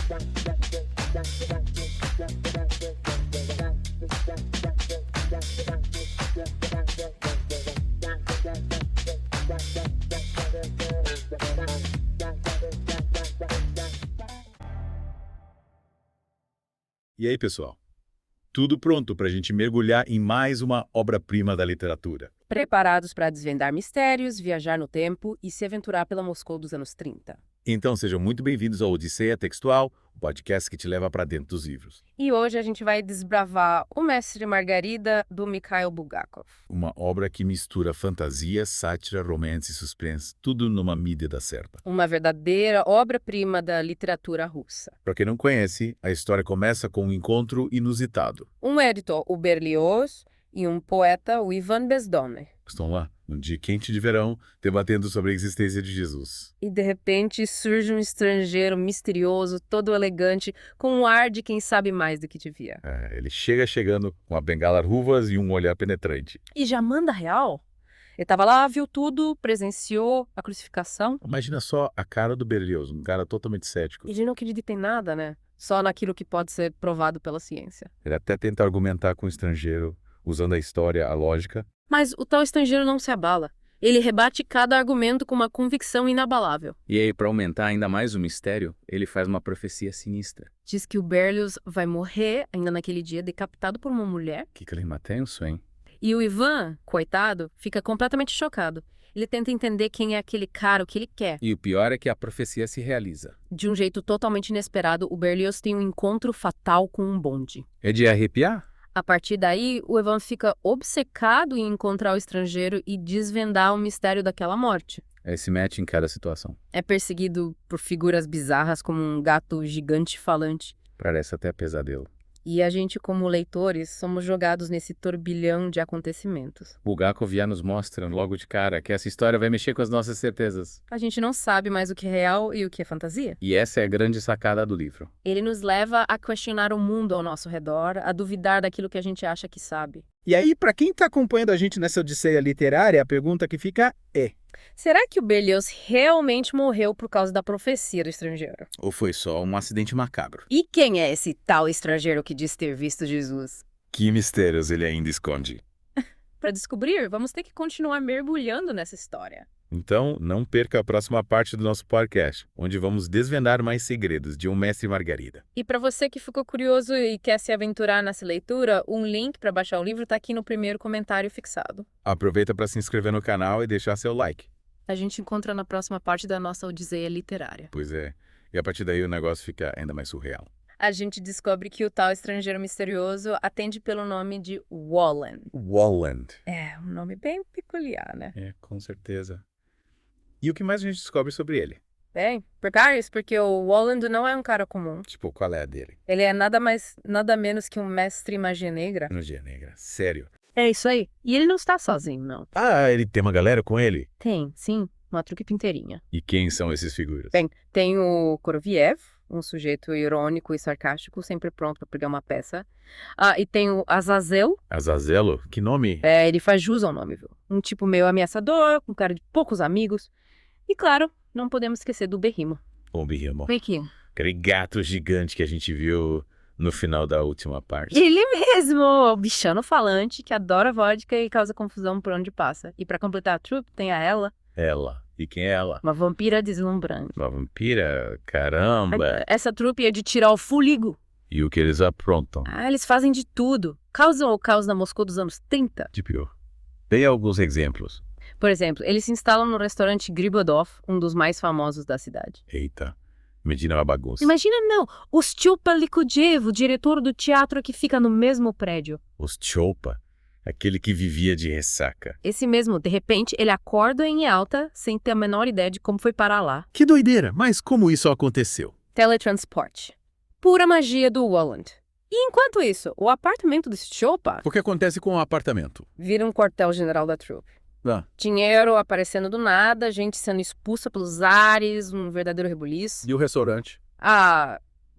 E aí, pessoal? Tudo pronto para a gente mergulhar em mais uma obra-prima da literatura. Preparados para desvendar mistérios, viajar no tempo e se aventurar pela Moscou dos anos 30. Então sejam muito bem-vindos ao Odisseia Textual, o podcast que te leva para dentro dos livros. E hoje a gente vai desbravar O Mestre e Margarida, do Mikhail Bulgakov. Uma obra que mistura fantasia, sátira, romance e suspense, tudo numa medida certa. Uma verdadeira obra-prima da literatura russa. Para quem não conhece, a história começa com um encontro inusitado. Um editor, o Berlioz, e um poeta, o Ivan Bezdomner. Estão lá, num dia quente de verão, debatendo sobre a existência de Jesus. E de repente surge um estrangeiro misterioso, todo elegante, com um ar de quem sabe mais do que devia. Ele chegando com uma bengala ruvas e um olhar penetrante. E já manda real? Ele estava lá, viu tudo, presenciou a crucificação. Imagina só a cara do Berlioz, um cara totalmente cético. E ele não acredita em nada, né? Só naquilo que pode ser provado pela ciência. Ele até tenta argumentar com o estrangeiro, usando a história, a lógica. Mas o tal estrangeiro não se abala. Ele rebate cada argumento com uma convicção inabalável. E aí, para aumentar ainda mais o mistério, ele faz uma profecia sinistra. Diz que o Berlioz vai morrer ainda naquele dia decapitado por uma mulher. Que clima tenso, hein? E o Ivan, coitado, fica completamente chocado. Ele tenta entender quem é aquele cara, o que ele quer. E o pior é que a profecia se realiza. De um jeito totalmente inesperado, o Berlioz tem um encontro fatal com um bonde. É de arrepiar? A partir daí, o Ivan fica obcecado em encontrar o estrangeiro e desvendar o mistério daquela morte. Ele se mete em cada situação. É perseguido por figuras bizarras como um gato gigante falante. Parece até pesadelo. E a gente, como leitores, somos jogados nesse turbilhão de acontecimentos. Bulgakov já nos mostra logo de cara que essa história vai mexer com as nossas certezas. A gente não sabe mais o que é real e o que é fantasia. E essa é a grande sacada do livro. Ele nos leva a questionar o mundo ao nosso redor, a duvidar daquilo que a gente acha que sabe. E aí, para quem está acompanhando a gente nessa odisseia literária, a pergunta que fica é: será que o Berlioz realmente morreu por causa da profecia do estrangeiro? Ou foi só um acidente macabro? E quem é esse tal estrangeiro que diz ter visto Jesus? Que mistérios ele ainda esconde. Para descobrir, vamos ter que continuar mergulhando nessa história. Então, não perca a próxima parte do nosso podcast, onde vamos desvendar mais segredos de Um Mestre e Margarida. E para você que ficou curioso e quer se aventurar nessa leitura, um link para baixar o livro está aqui no primeiro comentário fixado. Aproveita para se inscrever no canal e deixar seu like. A gente encontra na próxima parte da nossa odisseia literária. Pois é, e a partir daí o negócio fica ainda mais surreal. A gente descobre que o tal estrangeiro misterioso atende pelo nome de Wallen. Walland. É, um nome bem peculiar, né? É, com certeza. E o que mais a gente descobre sobre ele? Bem, precários, porque o Walland não é um cara comum. Tipo, qual é a dele? Ele é nada menos que um mestre em magia negra. Magia negra, sério. É isso aí. E ele não está sozinho, não. Ah, ele tem uma galera com ele? Tem, sim, uma truque inteirinha. E quem são esses figuras? Bem, tem o Koroviev, um sujeito irônico e sarcástico, sempre pronto para pegar uma peça. E tem o Azazel. Azazelo? Que nome? Ele faz jus ao nome, viu? Um tipo meio ameaçador, com cara de poucos amigos. E claro, não podemos esquecer do Berrimo. O Birrimo. Berrimo. Aquele gato gigante que a gente viu no final da última parte. Ele mesmo! O bichano falante que adora vodka e causa confusão por onde passa. E para completar a trupe, tem a ela. Ela. E quem é ela? Uma vampira deslumbrante. Uma vampira? Caramba! Essa trupe é de tirar o fôlego. E o que eles aprontam? Eles fazem de tudo. Causam o caos na Moscou dos anos 30. De pior. Dê alguns exemplos. Por exemplo, eles se instalam no restaurante Gribodov, um dos mais famosos da cidade. Eita, imagina uma bagunça. Imagina não, o Styopa Likujev, o diretor do teatro que fica no mesmo prédio. Os Chopa, aquele que vivia de ressaca. Esse mesmo, de repente, ele acorda em alta, sem ter a menor ideia de como foi parar lá. que doideira, mas como isso aconteceu? Teletransporte. Pura magia do Walland. E enquanto isso, o apartamento do Styopa O que acontece com o apartamento? vira um quartel-general da trupe. Dinheiro aparecendo do nada, gente sendo expulsa pelos ares, um verdadeiro rebuliço. E o restaurante?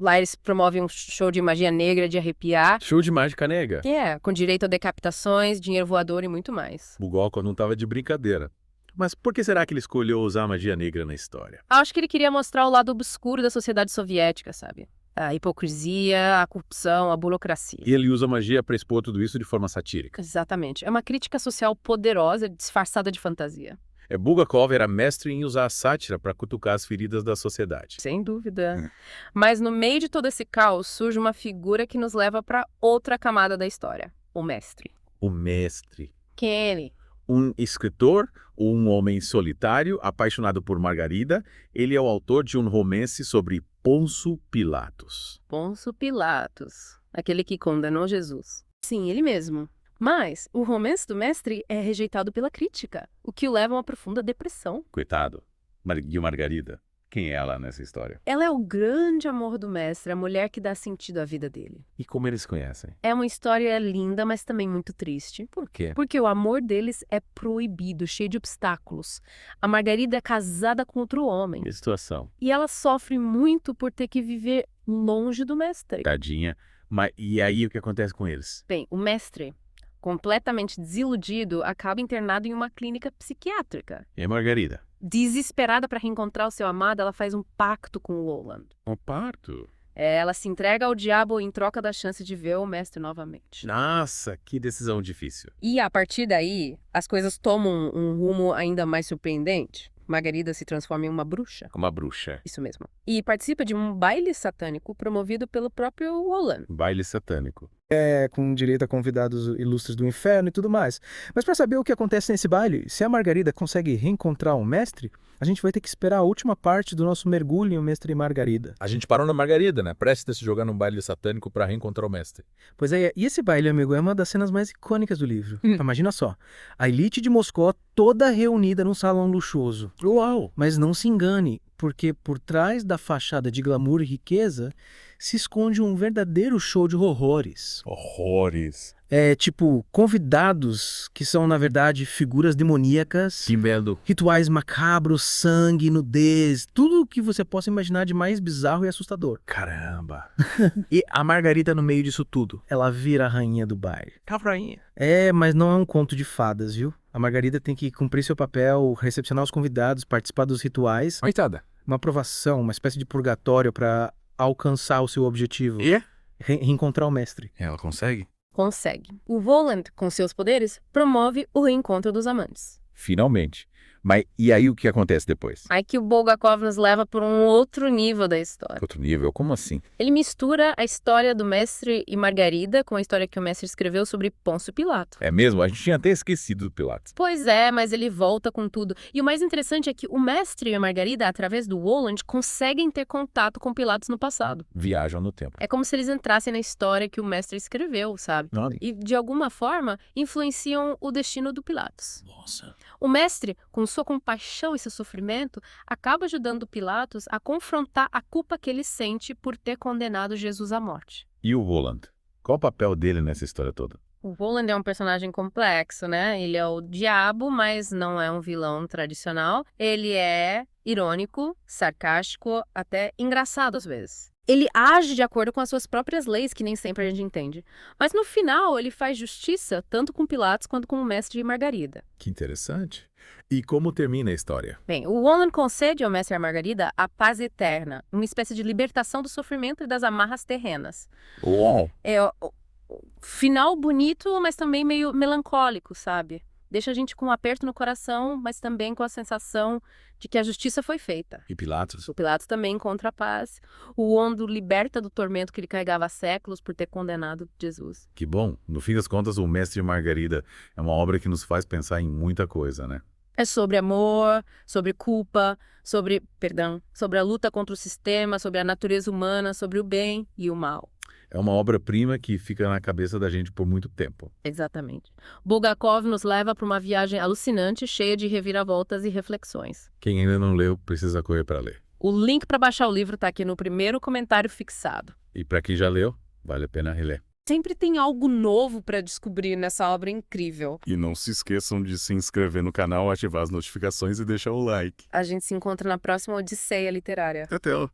Lá eles promovem um show de magia negra de arrepiar. Show de mágica negra. Com direito a decapitações, dinheiro voador e muito mais. Bulgakov não estava de brincadeira. Mas por que será que ele escolheu usar magia negra na história? Acho que ele queria mostrar o lado obscuro da sociedade soviética, sabe? A hipocrisia, a corrupção, a burocracia. E ele usa magia para expor tudo isso de forma satírica. Exatamente. É uma crítica social poderosa, disfarçada de fantasia. Bulgakov era mestre em usar a sátira para cutucar as feridas da sociedade. Sem dúvida. Mas no meio de todo esse caos surge uma figura que nos leva para outra camada da história. O mestre. O mestre. Quem é ele? Um escritor, um homem solitário, apaixonado por Margarida, ele é o autor de um romance sobre Pôncio Pilatos. Pôncio Pilatos. Aquele que condenou Jesus. Sim, ele mesmo. Mas o romance do mestre é rejeitado pela crítica, o que o leva a uma profunda depressão. Coitado. E Margarida? Quem é ela nessa história? Ela é o grande amor do mestre, a mulher que dá sentido à vida dele. E como eles se conhecem? É uma história linda, mas também muito triste. Por quê? Porque o amor deles é proibido, cheio de obstáculos. A Margarida é casada com outro homem. Que situação. E ela sofre muito por ter que viver longe do mestre. Tadinha. Mas e aí o que acontece com eles? Bem, o mestre, completamente desiludido, acaba internado em uma clínica psiquiátrica. E a Margarida? Desesperada para reencontrar o seu amado, ela faz um pacto com o Roland. Um parto? Ela se entrega ao diabo em troca da chance de ver o mestre novamente. Nossa, que decisão difícil. E a partir daí, as coisas tomam um rumo ainda mais surpreendente. Margarida se transforma em uma bruxa. Uma bruxa. Isso mesmo. E participa de um baile satânico promovido pelo próprio Roland. Baile satânico. Com direito a convidados ilustres do inferno e tudo mais. Mas para saber o que acontece nesse baile, se a Margarida consegue reencontrar o mestre, a gente vai ter que esperar a última parte do nosso mergulho em O Mestre e Margarida. A gente parou na Margarida, né? Prestes a se jogar num baile satânico pra reencontrar o mestre. Pois é, e esse baile, amigo, é uma das cenas mais icônicas do livro. Imagina só, a elite de Moscou toda reunida num salão luxuoso. Uau! Mas não se engane, porque por trás da fachada de glamour e riqueza se esconde um verdadeiro show de horrores. Horrores. Tipo, convidados que são, na verdade, figuras demoníacas, Que medo. rituais macabros, sangue, nudez, tudo o que você possa imaginar de mais bizarro e assustador. Caramba. E a Margarida no meio disso tudo, ela vira a rainha do baile. Cavrainha. Mas não é um conto de fadas, viu? A Margarida tem que cumprir seu papel, recepcionar os convidados, participar dos rituais, Coitada. uma aprovação, uma espécie de purgatório para alcançar o seu objetivo. E? Reencontrar o mestre. Ela consegue? Consegue. O Roland, com seus poderes, promove o reencontro dos amantes. Finalmente. Mas e aí o que acontece depois? Aí que o Bulgakov nos leva para um outro nível da história. Outro nível? Como assim? Ele mistura a história do mestre e Margarida com a história que o mestre escreveu sobre Pôncio Pilato. É mesmo? A gente tinha até esquecido do Pilatos. Pois é, mas ele volta com tudo. E o mais interessante é que o mestre e a Margarida, através do Roland, conseguem ter contato com Pilatos no passado. Viajam no tempo. É como se eles entrassem na história que o mestre escreveu, sabe? E, de alguma forma, influenciam o destino do Pilatos. Nossa. O mestre, com sua compaixão e seu sofrimento, acaba ajudando Pilatos a confrontar a culpa que ele sente por ter condenado Jesus à morte. E o Roland? Qual o papel dele nessa história toda? O Roland é um personagem complexo, né? Ele é o diabo, mas não é um vilão tradicional. Ele é irônico, sarcástico, até engraçado às vezes. Ele age de acordo com as suas próprias leis, que nem sempre a gente entende. Mas no final, ele faz justiça tanto com Pilatos quanto com o mestre e Margarida. Que interessante. E como termina a história? Bem, o Roland concede ao mestre e à Margarida a paz eterna, uma espécie de libertação do sofrimento e das amarras terrenas. Uau! É o final bonito, mas também meio melancólico, sabe? Deixa a gente com um aperto no coração, mas também com a sensação de que a justiça foi feita. E Pilatos? O Pilatos também encontra a paz. O Rondo liberta do tormento que ele carregava há séculos por ter condenado Jesus. Que bom. No fim das contas, o Mestre e Margarida é uma obra que nos faz pensar em muita coisa, né? É sobre amor, sobre culpa, sobre a luta contra o sistema, sobre a natureza humana, sobre o bem e o mal. É uma obra-prima que fica na cabeça da gente por muito tempo. Exatamente. Bulgakov nos leva para uma viagem alucinante, cheia de reviravoltas e reflexões. Quem ainda não leu, precisa correr para ler. O link para baixar o livro está aqui no primeiro comentário fixado. E para quem já leu, vale a pena reler. Sempre tem algo novo para descobrir nessa obra incrível. E não se esqueçam de se inscrever no canal, ativar as notificações e deixar o like. A gente se encontra na próxima Odisseia Literária. Até lá!